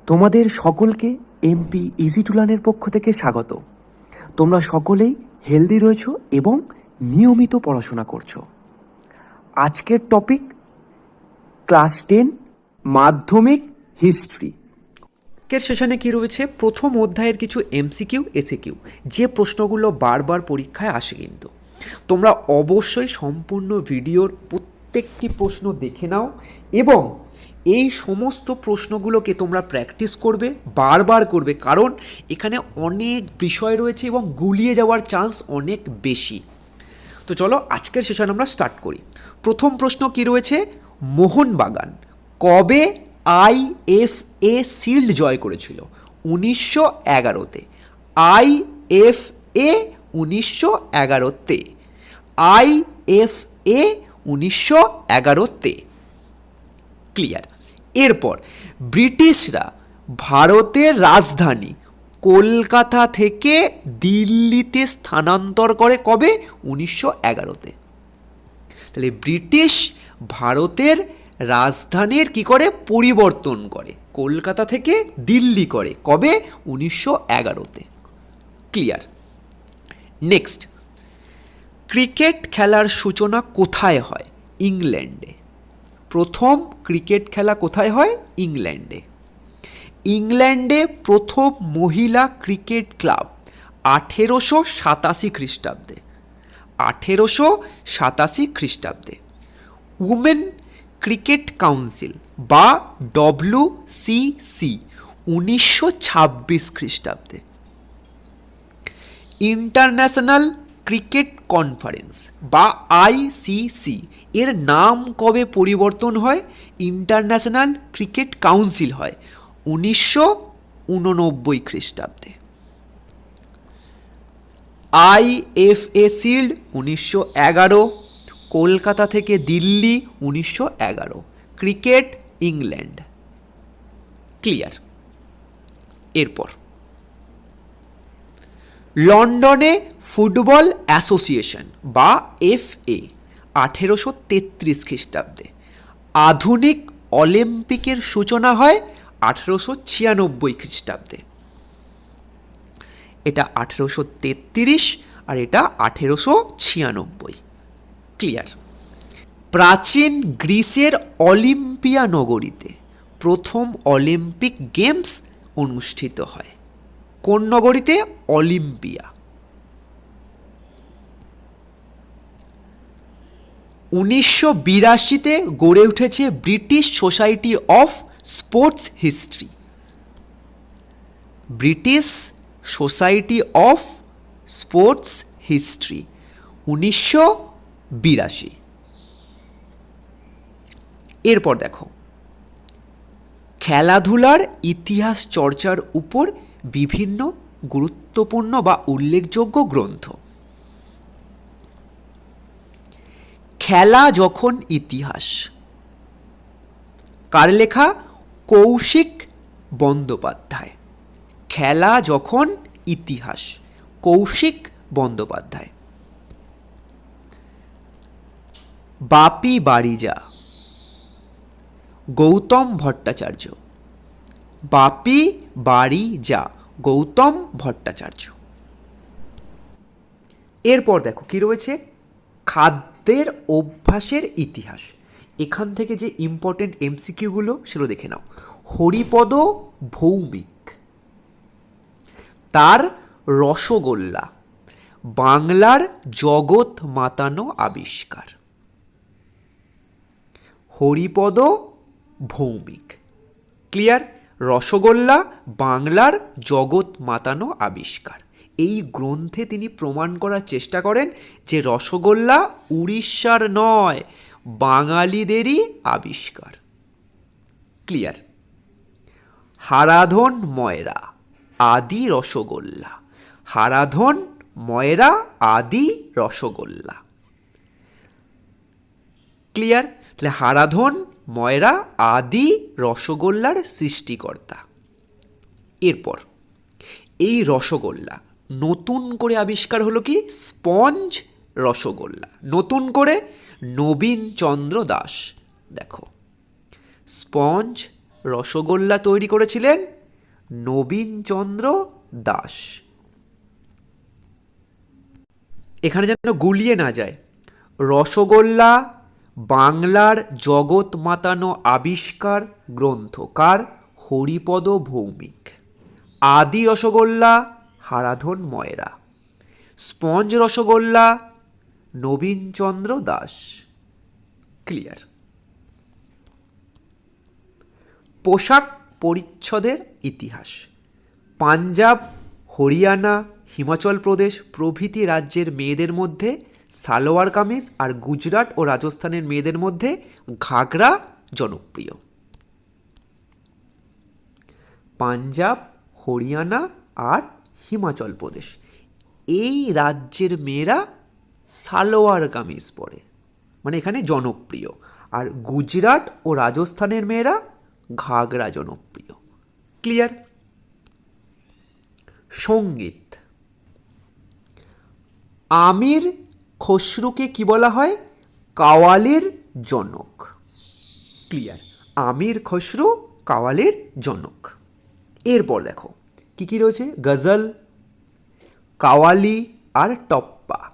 তোমাদের সকলকে MP easy to লার্নের পক্ষ থেকে স্বাগত। তোমরা সকলেই হেলদি রয়েছো এবং নিয়মিত পড়াশোনা করছো। আজকের টপিক ক্লাস 10 মাধ্যমিক হিস্ট্রি। আজকের সেশনে কী রয়েছে, প্রথম অধ্যায়ের কিছু এমসিকিউ এসিকিউ, যে প্রশ্নগুলো বারবার পরীক্ষায় আসে। কিন্তু তোমরা অবশ্যই সম্পূর্ণ ভিডিওর প্রত্যেকটি প্রশ্ন দেখে নাও এবং এই সমস্ত প্রশ্নগুলোকে তোমরা প্র্যাকটিস করবে, বারবার করবে, কারণ এখানে অনেক বিষয় রয়েছে এবং গুলিয়ে যাওয়ার চান্স অনেক বেশি। তো চলো আজকের সেশন আমরা স্টার্ট করি। প্রথম প্রশ্ন কি রয়েছে, মোহনবাগান কবে IFA শিল্ড জয় করেছিল? 1911-তে। IFA 1911-তে। IFA 1911-তে। ক্লিয়ার। এরপর ব্রিটিশরা ভারতের রাজধানী কলকাতা থেকে দিল্লিতে স্থানান্তর করে কবে? 1911-তে। তাহলে ব্রিটিশ ভারতের রাজধানীর কি করে? পরিবর্তন করে, কলকাতা থেকে দিল্লি করে কবে? 1911-তে। ক্লিয়ার। নেক্সট, ক্রিকেট খেলার সূচনা কোথায় হয়? ইংল্যান্ডে। প্রথম ক্রিকেট খেলা কোথায় হয়? ইংল্যান্ডে। ইংল্যান্ডে প্রথম মহিলা ক্রিকেট ক্লাব 1887 খ্রিস্টাব্দে। 1887 খ্রিস্টাব্দে। উমেন ক্রিকেট কাউন্সিল বা WCC 1926 খ্রিস্টাব্দে। ইন্টারন্যাশনাল ক্রিকেট কনফারেন্স বা ICC এর নাম কবে পরিবর্তন হয়? ইন্টারন্যাশনাল ক্রিকেট কাউন্সিল হয় 1989 খ্রিস্টাব্দে। IFA শিল্ড 1911, কলকাতা থেকে দিল্লি 1911, ক্রিকেট ইংল্যান্ড। ক্লিয়ার। এরপর লন্ডনে ফুটবল অ্যাসোসিয়েশন বা FA 1833 খ্রিস্টাব্দে। আধুনিক অলিম্পিকের সূচনা হয় 1896 খ্রিস্টাব্দে। এটা 1833 আর এটা 1896। ক্লিয়ার। প্রাচীন গ্রিসের অলিম্পিয়া নগরীতে প্রথম অলিম্পিক গেমস অনুষ্ঠিত হয় কোন নগরীতে? অলিম্পিয়া। 1982-তে গড়ে উঠেছে British society of sports history. British society of sports history 1982। এরপর দেখো, খেলাধুলার ইতিহাস চর্চার উপর বিভিন্ন গুরুত্বপূর্ণ বা উল্লেখযোগ্য গ্রন্থ। খেলা যখন ইতিহাস, কার লেখা? কৌশিক বন্দ্যোপাধ্যায়। খেলা যখন ইতিহাস, কৌশিক বন্দ্যোপাধ্যায়। বাপি বাড়ি যা, গৌতম ভট্টাচার্য। বাপি বাড়ি যা, গৌতম ভট্টাচার্য। এরপর দেখো কি রয়েছে, খাদ্যের অভ্যাসের ইতিহাস। এখান থেকে যে ইম্পর্টেন্ট এমসিকিউগুলো সেগুলো দেখে নাও। হরিপদ ভৌমিক, তার রসগোল্লা বাংলার জগৎ মাতানো আবিষ্কার। হরিপদ ভৌমিক। ক্লিয়ার। রসগোল্লা বাংলার জগৎ মাতানো আবিষ্কার। এই গ্রন্থে তিনি প্রমাণ করার চেষ্টা করেন যে রসগোল্লা উড়িষ্যার নয়, বাঙালিদেরই আবিষ্কার। ক্লিয়ার। হারাধন ময়রা আদি রসগোল্লা। হারাধন ময়রা আদি রসগোল্লা। ক্লিয়ার। তাহলে হারাধন ময়রা আদি রসগোল্লার সৃষ্টিকর্তা। এরপর এই রসগোল্লা নতুন করে আবিষ্কার হলো কি? স্পঞ্জ রসগোল্লা। নতুন করে নবীনচন্দ্র দাস। দেখো, স্পঞ্জ রসগোল্লা তৈরি করেছিলেন নবীনচন্দ্র দাস। এখানে যেন গুলিয়ে না যায়। রসগোল্লা বাংলার জগৎ মাতানো আবিষ্কার গ্রন্থ কার? হরিপদ ভৌমিক। আদি রসগোল্লা হারাধন ময়রা। স্পঞ্জ রসগোল্লা নবীনচন্দ্র দাস। ক্লিয়ার। পোশাক পরিচ্ছদের ইতিহাস। পাঞ্জাব, হরিয়ানা, হিমাচল প্রদেশ প্রভৃতি রাজ্যের মেয়েদের মধ্যে সালোয়ার কামিজ আর গুজরাট ও রাজস্থানের মেয়েদের মধ্যে ঘাগরা জনপ্রিয়। পাঞ্জাব, হরিয়ানা আর হিমাচল প্রদেশ এই রাজ্যের মেয়েরা সালোয়ার কামিজ পরে, মানে এখানে জনপ্রিয়। আর গুজরাট ও রাজস্থানের মেয়েরা ঘাগরা জনপ্রিয়। ক্লিয়ার। সঙ্গীত। আমির খসরুকে কি বলা হয়? কাওয়ালির জনক। ক্লিয়ার। আমির খসরু কাওয়ালির জনক। এরপর দেখো কি কি রয়েছে? গজল, কাওয়ালি আর টপ্পা।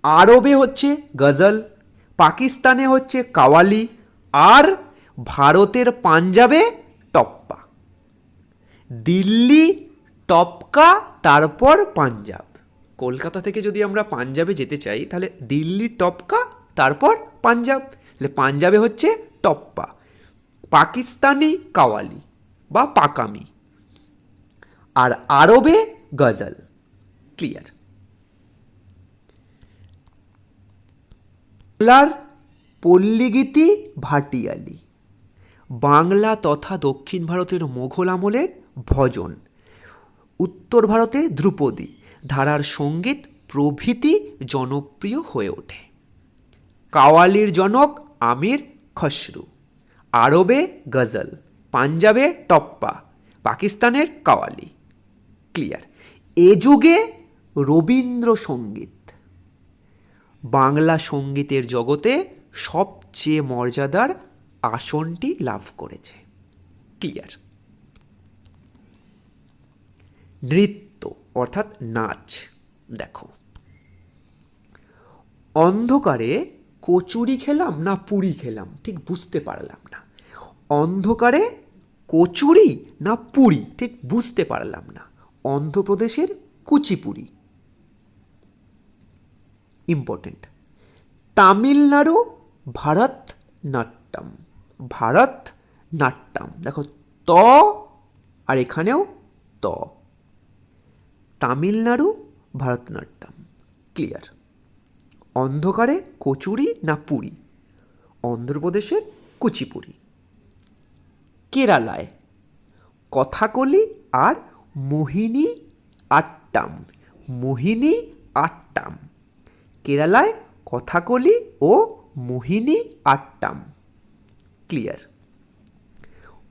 আরবে হচ্ছে গজল, পাকিস্তানে হচ্ছে কাওয়ালি আর ভারতের পাঞ্জাবে টপ্পা। দিল্লি টপকা, তারপর পাঞ্জাব। কলকাতা থেকে যদি আমরা পাঞ্জাবে যেতে চাই তাহলে দিল্লি টপকা, তারপর পাঞ্জাব। তাহলে পাঞ্জাবে হচ্ছে টপ্পা, পাকিস্তানি কাওয়ালি বা পাকামি, আর আরবে গজল। ক্লিয়ার। বাংলার পল্লীগীতি ভাটিয়ালি। বাংলা তথা দক্ষিণ ভারতের মোঘল আমলের ভজন, উত্তর ভারতে ধ্রুপদী ধারার সঙ্গীত প্রভৃতি জনপ্রিয় হয়ে ওঠে। কাওয়ালির জনক আমির খসরু। আরবে গজল, পাঞ্জাবে টপ্পা, পাকিস্তানের কাওয়ালি। ক্লিয়ার। এ যুগে রবীন্দ্রসঙ্গীত বাংলা সঙ্গীতের জগতে সবচেয়ে মর্যাদার আসনটি লাভ করেছে। ক্লিয়ার। নৃত্য অর্থাৎ নাচ। দেখো, অন্ধকারে কচুরি খেলাম না পুরি খেলাম ঠিক বুঝতে পারলাম না। অন্ধকারে কচুরি না পুরি ঠিক বুঝতে পারলাম না। অন্ধ্রপ্রদেশের কুচিপুরি। ইম্পর্টেন্ট। তামিলনাড়ু ভারতনাট্যম। ভারতনাট্যম। দেখো ত আর এখানেও ত। তামিলনাড়ু ভারতনাট্যম। ক্লিয়ার। অন্ধকারে কচুরি না পুরি? অন্ধ্রপ্রদেশের কুচিপুরি। কেরালায় কথাকলি আর মোহিনী আট্টাম। মোহিনী আট্টাম। কেরালায় কথাকলি ও মোহিনী আট্টাম। ক্লিয়ার।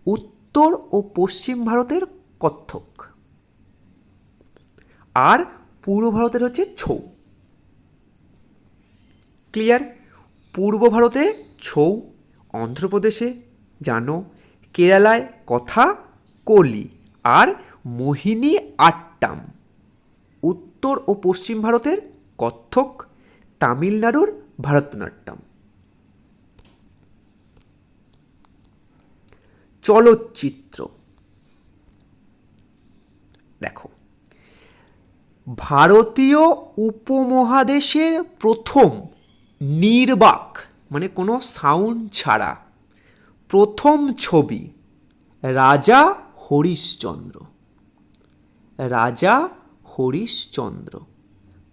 উত্তর ও পশ্চিম ভারতের কত্থক আর পূর্ব ভারতের হচ্ছে ছৌ। ক্লিয়ার। পূর্ব ভারতে ছৌ, অন্ধ্রপ্রদেশে জানো, কেরালায় কথা কলি আর মোহিনী আট্টাম। উত্তর ও পশ্চিম ভারতের কত্থক, তামিলনাড়ুর ভারতনাট্যম। চলচ্চিত্র। দেখো, ভারতীয় উপমহাদেশের প্রথম নির্বাক মানে কোনো সাউন্ড ছাড়া প্রথম ছবি রাজা হরিশ্চন্দ্র। রাজা হরিশ্চন্দ্র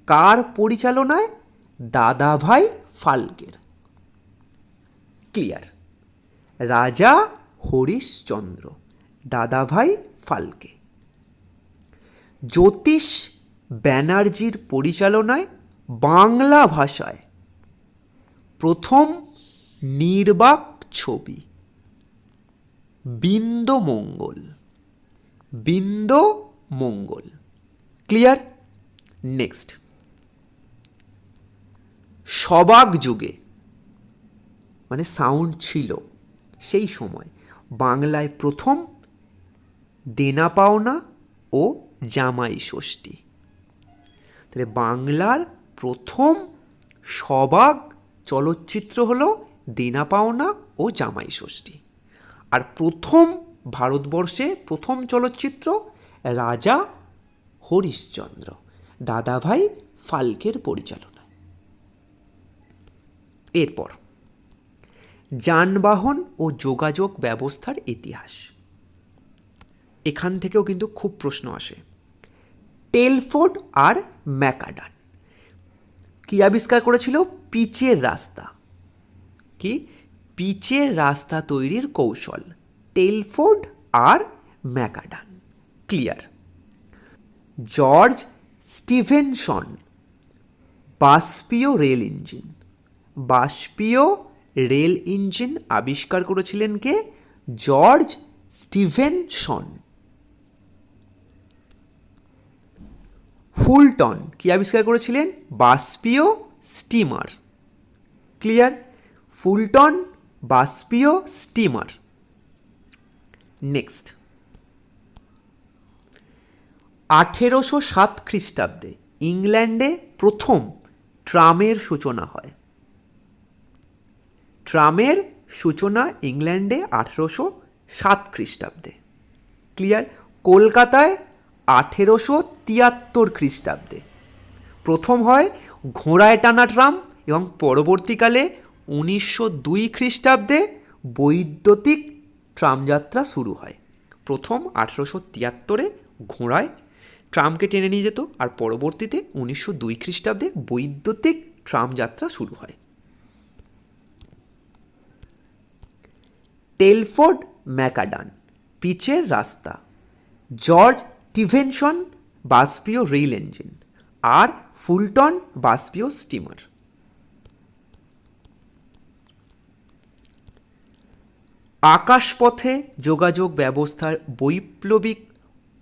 কার পরিচালনায়? দাদাভাই ফাল্কের। ক্লিয়ার। রাজা হরিশ্চন্দ্র দাদাভাই ফাল্কে। জ্যোতিষ ব্যানার্জির পরিচালনায় বাংলা ভাষায় প্রথম নির্বাক ছবি বিন্দুমঙ্গল। বিন্দুমঙ্গল। ক্লিয়ার। নেক্সট, সবাক যুগে মানে সাউন্ড ছিল সেই সময় বাংলায় প্রথম দেনা পাওনা ও জামাই ষষ্ঠী। তাহলে বাংলার প্রথম সবাক চলচ্চিত্র হলো দেনা পাওনা ও জামাই ষষ্ঠী। আর প্রথম ভারতবর্ষে প্রথম চলচ্চিত্র রাজা হরিশ্চন্দ্র, দাদাভাই ফাল্কের পরিচালনায়। এরপর যানবাহন ও যোগাযোগ ব্যবস্থার ইতিহাস। এখান থেকেও কিন্তু খুব প্রশ্ন আসে। টেলফোর্ড আর ম্যাকাডান কি আবিষ্কার করেছিল? পিচের রাস্তা। কি? পিচের রাস্তা তৈরির কৌশল টেলফোর্ড আর ম্যাকাডান। ক্লিয়ার। জর্জ স্টিভেনসন বাষ্পীয় রেল ইঞ্জিন, বাষ্পীয় রেল ইঞ্জিন আবিষ্কার করেছিলেন কে? George Stephenson. ফুলটন কি আবিষ্কার করেছিলেন? বাষ্পীয় স্টিমার। ক্লিয়ার। ফুলটন বাষ্পীয় স্টিমার। নেক্সট, 1807 খ্রিস্টাব্দে ইংল্যান্ডে প্রথম ট্রামের সূচনা হয়। ট্রামের সূচনা ইংল্যান্ডে 1807 খ্রিস্টাব্দে। ক্লিয়ার। কলকাতায় 1873 খ্রিস্টাব্দে প্রথম হয় ঘোড়ায় টানা ট্রাম এবং পরবর্তীকালে 1902 খ্রিস্টাব্দে বৈদ্যুতিক ট্রামযাত্রা শুরু হয়। প্রথম 1873-এ ঘোড়ায় ট্রামকে টেনে নিয়ে যেত, আর পরবর্তীতে 1902 খ্রিস্টাব্দে বৈদ্যুতিক ট্রামযাত্রা শুরু হয়। টেলফোর্ড ম্যাকাডান পিচের রাস্তা, জর্জ স্টিভেনসন বাষ্পীয় রেল ইঞ্জিন, আর ফুলটন বাষ্পীয় স্টিমার। আকাশপথে যোগাযোগ ব্যবস্থার বৈপ্লবিক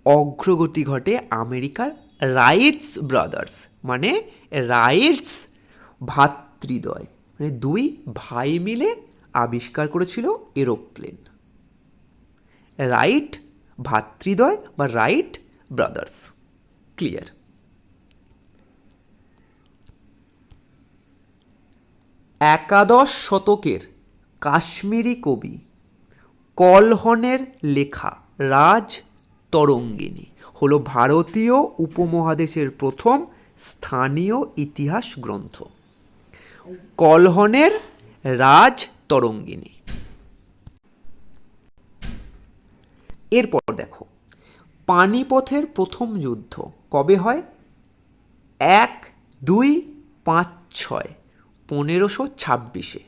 অগ্রগতি ঘটে আমেরিকার রাইটস ব্রাদার্স, মানে রাইটস ভ্রাতৃদ্বয়, মানে দুই ভাই মিলে আবিষ্কার করেছিল এরোপ্লেন। রাইট ভ্রাতৃদ্বয় বা রাইট ব্রাদার্স। ক্লিয়ার। একাদশ শতকের কাশ্মীরি কবি কলহনের লেখা রাজ তরঙ্গিনী হলো ভারতীয় উপমহাদেশের প্রথম স্থানীয় ইতিহাস গ্রন্থ। কলহনের রাজ তরঙ্গিনী। এরপর দেখো, পানিপথের প্রথম যুদ্ধ কবে হয়? 1-2-5-6 1526-এ।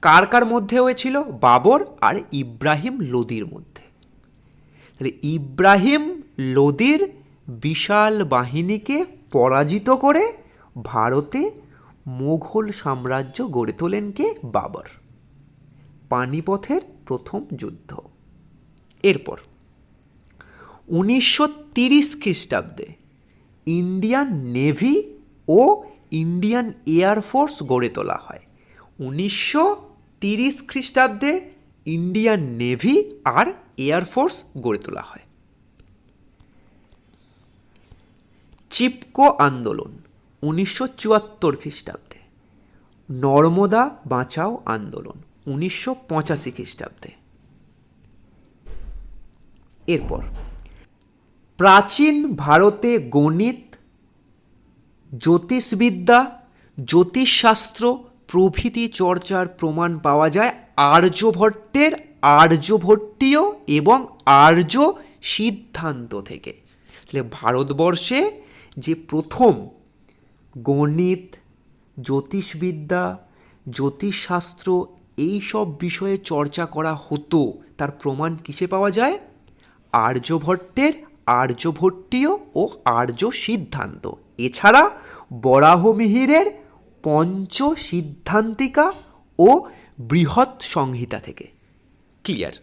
কার কার মধ্যে হয়েছিল? বাবর আর ইব্রাহিম লোদির মধ্যে। তাহলে ইব্রাহিম লোদির বিশাল বাহিনীকে পরাজিত করে ভারতে মোগল সাম্রাজ্য গড়ে তোলেন কে? বাবর। পানিপথের প্রথম যুদ্ধ। এরপর 1930 খ্রিস্টাব্দে ইন্ডিয়ান নেভি ও ইন্ডিয়ান এয়ারফোর্স গড়ে তোলা হয়। 1930 খ্রিস্টাব্দে ইন্ডিয়ান নেভি আর এয়ারফোর্স গড়ে তোলা হয়। চিপকো আন্দোলন 1974 খ্রিস্টাব্দে। নর্মদা বাঁচাও আন্দোলন 1985 খ্রিস্টাব্দে। এরপর প্রাচীন ভারতে গণিত, জ্যোতিষবিদ্যা, জ্যোতিষশাস্ত্র প্রভৃতি চর্চার প্রমাণ পাওয়া যায় আর্যভট্টের আর্যভট্টীয় এবং আর্য সিদ্ধান্ত থেকে। তাহলে ভারতবর্ষে যে প্রথম গণিত, জ্যোতিষবিদ্যা, জ্যোতিষশাস্ত্র এইসব বিষয়ে চর্চা করা হতো তার প্রমাণ কিসে পাওয়া যায়? আর্যভট্টের আর্যভট্টীয় ও আর্য সিদ্ধান্ত, এছাড়া বরাহমিহিরের পঞ্চ সিদ্ধান্তিকা ও বৃহৎ সংহিতা থেকে। ক্লিয়ার।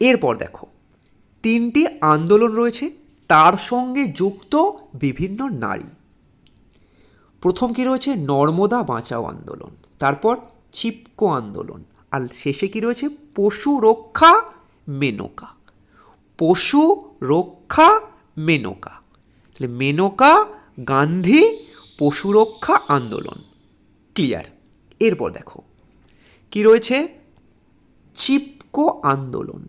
এরপর দেখো, 3টি আন্দোলন রয়েছে, তার সঙ্গে যুক্ত বিভিন্ন নারী। প্রথম কি রয়েছে? নর্মদা বাঁচাও আন্দোলন, তারপর চিপকো আন্দোলন, আর শেষে কি রয়েছে? পশু রক্ষা মেনকা। পশু রক্ষা মেনকা। তাহলে মেনকা গান্ধী পশু রক্ষা আন্দোলন। ক্লিয়ার। এরপর দেখো কি রয়েছে, চিপকো আন্দোলন।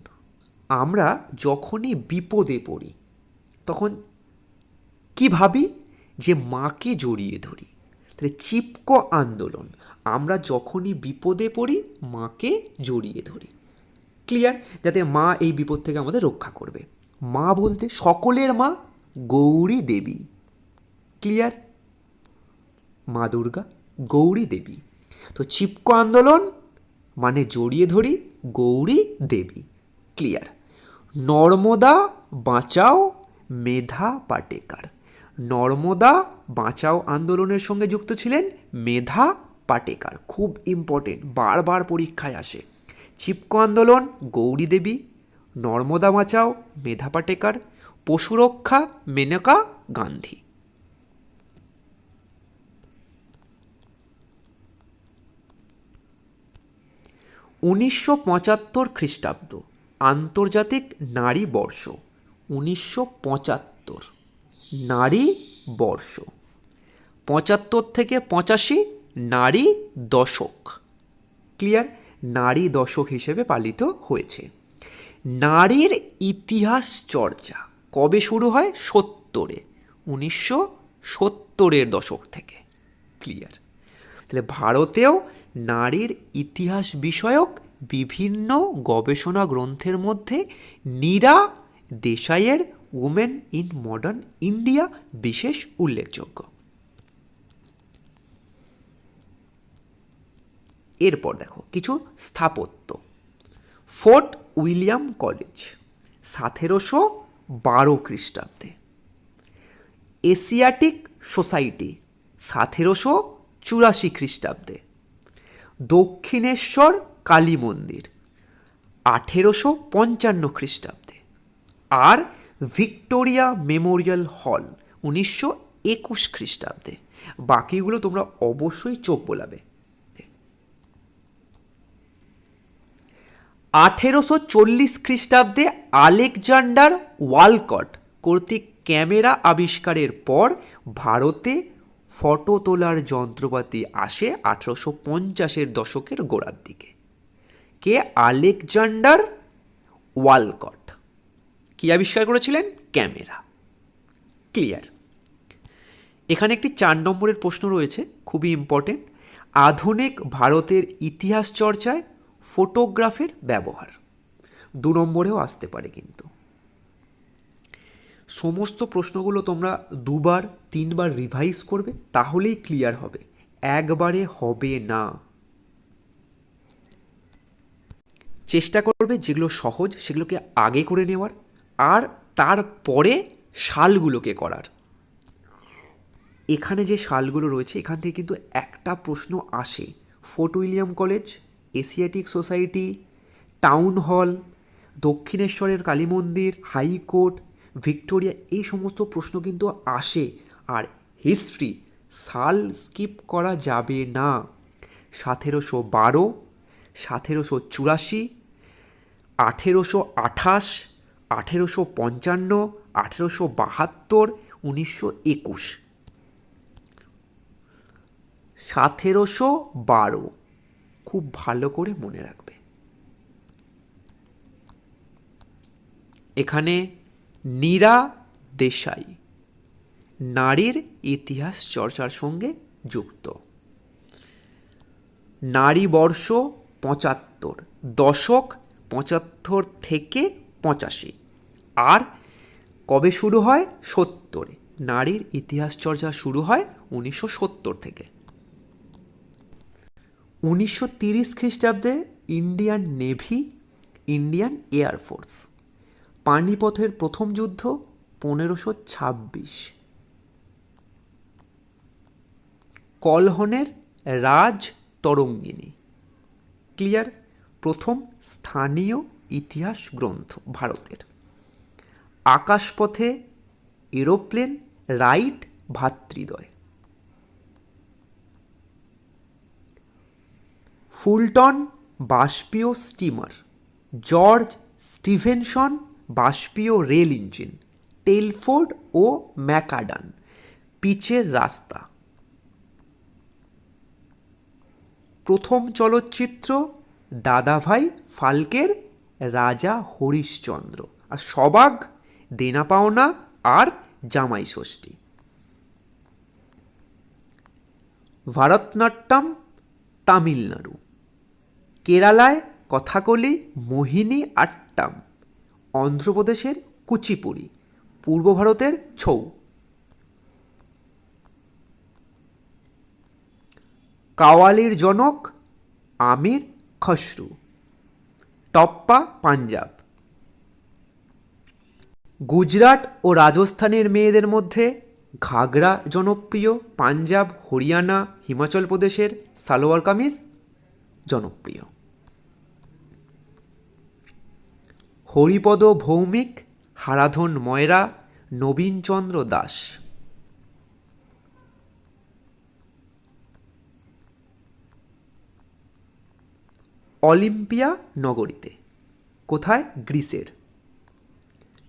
আমরা যখনই বিপদে পড়ি তখন কি ভাবি, যে মাকে জড়িয়ে ধরি। তাহলে চিপকো আন্দোলন, আমরা যখনই বিপদে পড়ি মাকে জড়িয়ে ধরি। ক্লিয়ার, যাতে মা এই বিপদ থেকে আমাদের রক্ষা করবে। মা বলতে সকলের মা গৌরী দেবী। ক্লিয়ার, মা দুর্গা, গৌরী দেবী। তো চিপকো আন্দোলন মানে জড়িয়ে ধরি গৌরী দেবী। ক্লিয়ার। নর্মদা বাঁচাও মেধা পাটেকার। নর্মদা বাঁচাও আন্দোলনের সঙ্গে যুক্ত ছিলেন মেধা পাটেকার। খুব ইম্পর্টেন্ট, বারবার পরীক্ষায় আসে। চিপকো আন্দোলন গৌরী দেবী, নর্মদা বাঁচাও মেধা পাটেকার, পশু রক্ষা মেনকা গান্ধী। উনিশশো ৭৫ খ্রিস্টাব্দ আন্তর্জাতিক নারী বর্ষ। 1975 নারী বর্ষ। ৭৫ থেকে ৮৫ নারী দশক। ক্লিয়ার, নারী দশক হিসেবে পালিত হয়েছে। নারীর ইতিহাস চর্চা কবে শুরু হয়? ৭০-এ, 1970-এর দশক থেকে। ক্লিয়ার। তাহলে ভারতেও নারীর ইতিহাস বিষয়ক বিভিন্ন গবেষণা গ্রন্থের মধ্যে নীরা দেশাইয়ের উমেন ইন মডার্ন ইন্ডিয়া বিশেষ উল্লেখযোগ্য। এরপর দেখো কিছু স্থাপত্য। ফোর্ট উইলিয়াম কলেজ 1712 খ্রিস্টাব্দে। এশিয়াটিক সোসাইটি 1784 খ্রিস্টাব্দে। দক্ষিণেশ্বর কালী মন্দির 1855 খ্রিস্টাব্দে। আর ভিক্টোরিয়া মেমোরিয়াল হল 1921 খ্রিস্টাব্দে। বাকিগুলো তোমরা অবশ্যই চোখ বোলাবে। 1840 খ্রিস্টাব্দে আলেকজান্ডার ওয়ালকট কর্তৃক ক্যামেরা আবিষ্কারের পর ভারতে ফটো তোলার যন্ত্রপাতি আসে 1850-এর দশকের গোড়ার দিকে। কে? Alexander Walcott. কি আবিষ্কার করেছিলেন? ক্যামেরা। ক্লিয়ার। এখানে একটি 4 নম্বরের প্রশ্ন রয়েছে, খুবই ইম্পর্টেন্ট। আধুনিক ভারতের ইতিহাস চর্চায় ফটোগ্রাফের ব্যবহার। 2 নম্বরেও আসতে পারে কিন্তু। সমস্ত প্রশ্নগুলো তোমরা 2বার 3বার রিভাইজ করবে, তাহলেই ক্লিয়ার হবে, একবারে হবে না। চেষ্টা করবে যেগুলো সহজ সেগুলোকে আগে করে নেওয়ার, আর তারপরে সালগুলোকে করার। এখানে যে সালগুলো রয়েছে এখান থেকে কিন্তু একটা প্রশ্ন আসে। Fort William college, Asiatic society, town hall, দক্ষিণেশ্বরের কালী মন্দির, হাইকোর্ট, ভিক্টোরিয়া, এই সমস্ত প্রশ্ন কিন্তু আসে। আর হিস্ট্রি সাল স্কিপ করা যাবে না। 1712, 1784, 1828, 1855, 1872, 1921। 1712 খুব ভালো করে মনে রাখবে। এখানে নীরা দেশাই নারীর ইতিহাস চর্চার সঙ্গে যুক্ত। নারী বর্ষ 75, দশক 75 থেকে 85। আর কবে শুরু হয়? 70-এ। নারীর ইতিহাস চর্চা শুরু হয় 1970 থেকে। 1930 খ্রিস্টাব্দে ইন্ডিয়ান নেভি, ইন্ডিয়ান এয়ারফোর্স। পানিপথের প্রথম যুদ্ধ 1526। কলহনের রাজ তরঙ্গিনী। ক্লিয়ার। প্রথম স্থানীয় ইতিহাস গ্রন্থ ভারতের। আকাশপথে এরোপ্লেন রাইট ভ্রাতৃদ্বয়। ফুলটন বাষ্পীয় স্টিমার জর্জ স্টিভেনসন বাষ্পীয় রেল ইঞ্জিন, টেলফোর্ড ও ম্যাকাডান, পিচের রাস্তা। প্রথম চলচ্চিত্র দাদাভাই ফালকের রাজা হরিশ্চন্দ্র, আর সবাগ, দেনা পাওনা আর জামাই ষষ্ঠী। ভারতনাট্যম তামিলনাড়ু, কেরালায় কথাকলি, মোহিনী আট্টাম, অন্ধ্রপ্রদেশের কুচিপুড়ি, পূর্ব ভারতের ছৌ। কাওয়ালির জনক আমির খসরু, টপ্পা পাঞ্জাব। গুজরাট ও রাজস্থানের মেয়েদের মধ্যে ঘাগরা জনপ্রিয়, পাঞ্জাব, হরিয়ানা, হিমাচল প্রদেশের সালোয়ার কামিজ জনপ্রিয়। হরিপদ ভৌমিক, হারাধন ময়রা, নবীনচন্দ্র দাস। অলিম্পিয়া নগরীতে, কোথায়? গ্রিসের।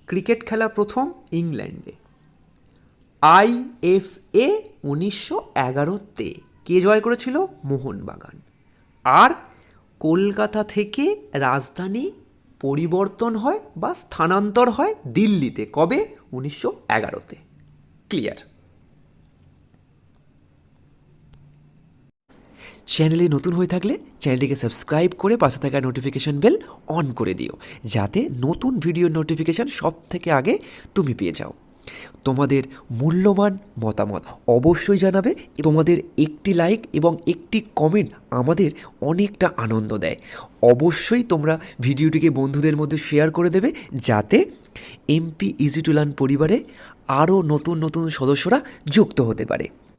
ক্রিকেট খেলা প্রথম ইংল্যান্ডে। IFA 1911-তে কে জয় করেছিল? মোহনবাগান। আর কলকাতা থেকে রাজধানী পরিবর্তন হয় বা স্থানান্তর হয় দিল্লিতে, কবে? 1911-তে। ক্লিয়ার। চ্যানেলে নতুন হয়ে থাকলে চ্যানেলটিকে সাবস্ক্রাইব করে পাশে থাকা নোটিফিকেশন বেল অন করে দিও, যাতে নতুন ভিডিওর নোটিফিকেশান সব থেকে আগে তুমি পেয়ে যাও। তোমাদের মূল্যবান মতামত অবশ্যই জানাবে। তোমাদের একটি লাইক এবং একটি কমেন্ট আমাদের অনেকটা আনন্দ দেয়। অবশ্যই তোমরা ভিডিওটিকে বন্ধুদের মধ্যে শেয়ার করে দেবে, যাতে MP ইজি টু লার্ন পরিবারে আরও নতুন নতুন সদস্যরা যুক্ত হতে পারে।